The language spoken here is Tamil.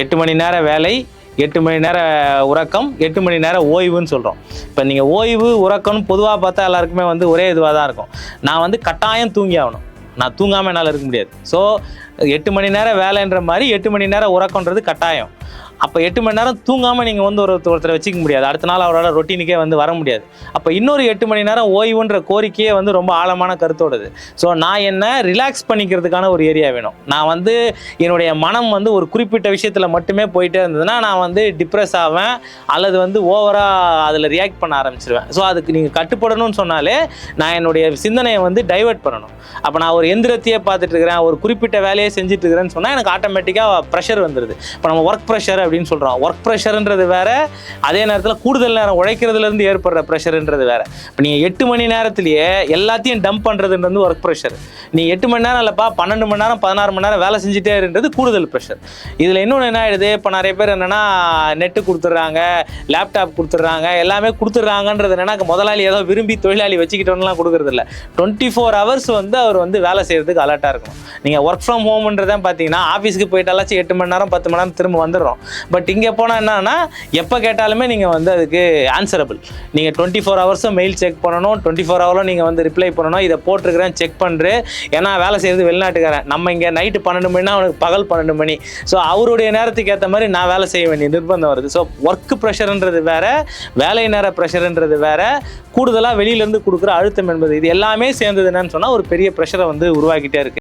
8 மணி நேர வேலை, 8 மணி நேர உறக்கம், 8 மணி நேர ஓய்வுன்னு சொல்கிறோம். இப்போ நீங்கள் ஓய்வு உறக்கம்னு பொதுவாக பார்த்தா எல்லாருக்குமே வந்து ஒரே இதுவாக தான் இருக்கும். நான் வந்து கட்டாயம் தூங்கி ஆகணும், நான் தூங்காமல் என்னால் இருக்க முடியாது. ஸோ 8 மணி நேரம் வேலைன்ற மாதிரி 8 மணி நேரம் உறக்கன்றது கட்டாயம். அப்போ 8 மணி நேரம் தூங்காமல் நீங்கள் வந்து ஒருத்தரை வச்சுக்க முடியாது, அடுத்த நாள் அவரோட ரொட்டீனுக்கே வந்து வர முடியாது. அப்போ இன்னொரு 8 மணி நேரம் ஓய்வுன்ற கோரிக்கையே வந்து ரொம்ப ஆழமான கருத்தோடுது. ஸோ நான் என்ன ரிலாக்ஸ் பண்ணிக்கிறதுக்கான ஒரு ஏரியா வேணும். நான் வந்து என்னுடைய மனம் வந்து ஒரு குறிப்பிட்ட விஷயத்தில் மட்டுமே போயிட்டே இருந்ததுன்னா நான் வந்து டிப்ரெஸ் ஆவேன், அல்லது வந்து ஓவராக அதில் ரியாக்ட் பண்ண ஆரம்பிச்சிருவேன். ஸோ அதுக்கு நீங்கள் கட்டுப்படணும்னு சொன்னாலே நான் என்னுடைய சிந்தனையை வந்து டைவெர்ட் பண்ணணும். அப்போ நான் ஒரு எந்திரத்தையே பார்த்துட்டு இருக்கிறேன், ஒரு குறிப்பிட்ட வேலையை செஞ்சுட்டு இருக்கிறேன்னு சொன்னால் எனக்கு ஆட்டோமேட்டிக்காக ப்ரெஷர் வந்துடுது. இப்போ நம்ம ஒர்க் ப்ரெஷர் அப்படின்னு சொல்கிறோம். ஒர்க் ப்ரெஷர்ன்றது வேறு, அதே நேரத்தில் கூடுதல் நேரம் உழைக்கிறதுலேருந்து ஏற்படுற ப்ரெஷர்ன்றது வேறு. இப்போ நீங்கள் 8 மணி நேரத்திலேயே எல்லாத்தையும் டம்ப் பண்ணுறதுன்றது ஒர்க் ப்ரெஷர். நீ 8 மணி நேரம் இல்லைப்பா 12 மணி நேரம் 16 மணி நேரம் வேலை செஞ்சுட்டே இருந்தது கூடுதல் ப்ரெஷர். இதில் இன்னொன்று என்ன ஆகிடுது, இப்போ நிறைய பேர் என்னென்னா நெட்டு கொடுத்துட்றாங்க, லேப்டாப் கொடுத்துட்றாங்க, எல்லாமே கொடுத்துட்றாங்கன்றது என்னென்னா முதலாளி ஏதோ விரும்பி தொழிலாளி வச்சுக்கிட்டோன்னுலாம் கொடுக்குறதில்ல. 24 ஹவர்ஸ் வந்து அவர் வந்து வேலை செய்கிறதுக்கு அலர்ட்டாக இருக்கணும். நீங்கள் ஒர்க் ஃப்ரம் ஹோம்ன்றதான் பார்த்தீங்கன்னா ஆஃபீஸுக்கு போயிட்டாலாச்சும் 8 மணி நேரம் 10 மணி நேரம் திரும்ப வந்துடுறோம். பட் இங்கே போனால் என்னன்னா எப்போ கேட்டாலுமே நீங்கள் வந்து அதுக்கு ஆன்சரபிள். நீங்கள் 24 ஹவர்ஸும் மெயில் செக் பண்ணணும், 24 ஹவரும் நீங்கள் வந்து ரிப்ளை பண்ணணும், இதை போட்டிருக்கிறேன் செக் பண்ணுறேன். ஏன்னா வேலை செய்கிறது வெளிநாட்டுக்காரன், நம்ம இங்கே நைட்டு 12 மணினா அவனுக்கு பகல் 12 மணி. ஸோ அவருடைய நேரத்துக்கு ஏற்ற மாதிரி நான் வேலை செய்ய வேண்டிய நிர்பந்தம் வருது. ஸோ ஒர்க் ப்ரெஷர்ன்றது வேறு, வேலை நேர ப்ரெஷர்ன்றது வேறு, கூடுதலாக வெளியிலேருந்து கொடுக்குற அழுத்தம் என்பது, இது எல்லாமே சேர்ந்தது என்னன்னு சொன்னால் ஒரு பெரிய ப்ரெஷரை வந்து உருவாக்கிட்டே இருக்குது.